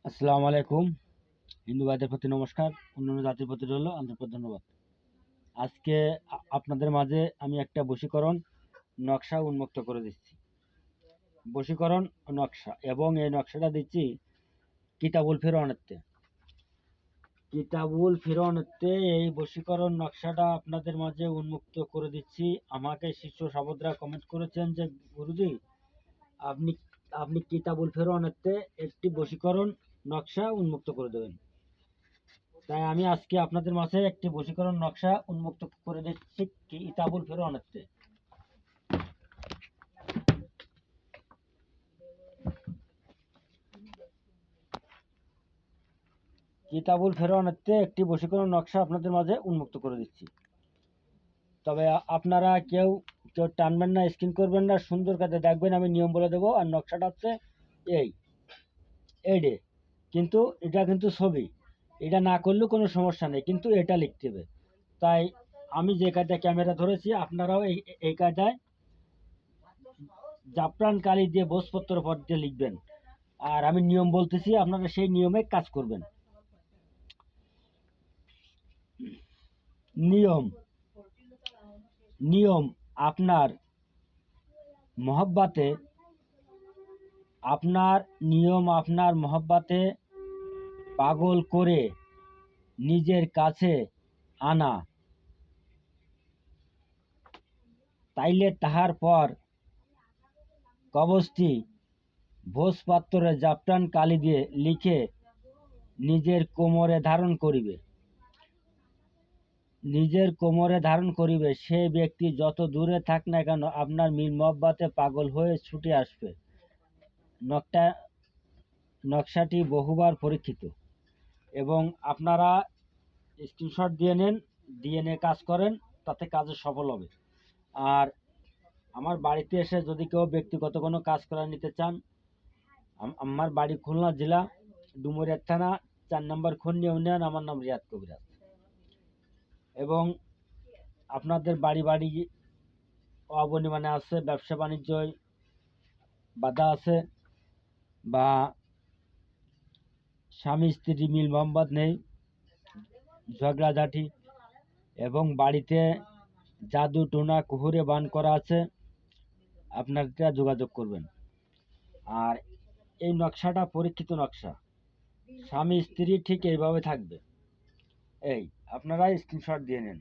আসসালামু আলাইকুম। হিন্দু ভাইদের প্রতি নমস্কার, অন্যান্য জাতির প্রতি রইল আন্তরিক ধন্যবাদ। আজকে আপনাদের মাঝে আমি একটা বশীকরণ নকশা উন্মুক্ত করে দিচ্ছি। বশীকরণ নকশা, এবং এই নকশাটা দিচ্ছি কিতাবুল ফিরআউনেতে। কিতাবুল ফিরআউনেতে এই বশীকরণ নকশাটা আপনাদের মাঝে উন্মুক্ত করে দিচ্ছি। আমাকে শিষ্য সাবদরা কমেন্ট করেছেন যে গুরুজি, আপনি আপনি কিতাবুল ফিরআউনেতে একটি বশীকরণ নকশা উন্মুক্ত করে দেবেন। তাই আমি আজকে আপনাদের মাঝে একটি বশীকরণ নকশা উন্মুক্ত করে দিচ্ছি কিতাবুল ফিরআউনেতে। কিতাবুল ফিরআউনেতে একটি বশীকরণ নকশা আপনাদের মাঝে উন্মুক্ত করে দিচ্ছি। তবে আপনারা কেউ কেউ টানবেন না, স্ক্রিন করবেন না, সুন্দর কাজে দেখবেন। আমি নিয়ম বলে দেবো। আর নকশাটা হচ্ছে এইডে, কিন্তু এটা কিন্তু ছবি, এটা না করলেও কোনো সমস্যা নেই, কিন্তু এটা লিখতে হবে। তাই আমি যে কায়দায় ক্যামেরা ধরেছি, আপনারাও এই কায়দায় জাফরান কালি দিয়ে ভোজপত্র পর দিয়ে লিখবেন। আর আমি নিয়ম বলতেছি, আপনারা সেই নিয়মে কাজ করবেন। নিয়ম নিয়ম আপনার মহব্বতে, আপনার মহব্বতে পাগল করে নিজের কাছে আনা, তাইলে তাহার পর কবচটি ভোজপাত্রে জাফরান কালি দিয়ে লিখে নিজের কোমরে ধারণ করিবে। সে ব্যক্তি যত দূরে থাক না কেন, আপনার মিল মহব্বতে পাগল হয়ে ছুটে আসবে। নকশাটি বহুবার পরীক্ষিত, এবং আপনারা স্ক্রিনশট দিয়ে নিয়ে কাজ করেন, তাতে কাজে সফল হবে। আর আমার বাড়িতে এসে যদি কেউ ব্যক্তিগত কোনো কাজ করা নিতে চান, আমার বাড়ি খুলনা জেলা, ডুমুরিয়া থানা, 4 নম্বর খন্ডি ইউনিয়ন। আমার নাম রিয়াদ কবিরাজ। এবং আপনাদের বাড়ি অবনিমানে আছে, ব্যবসা বাণিজ্য বাধা আছে, বা স্বামী স্ত্রী মিল মোহাম্মদ নেই, ঝগড়াঝাটি, এবং বাড়িতে জাদু টোনা কুহুরে বান করা আছে, আপনারা যোগাযোগ করবেন। আর এই নকশাটা পরীক্ষিত নকশা, স্বামী স্ত্রী ঠিক এইভাবে থাকবে। আপনারা স্ক্রিনশট দিয়ে নেন।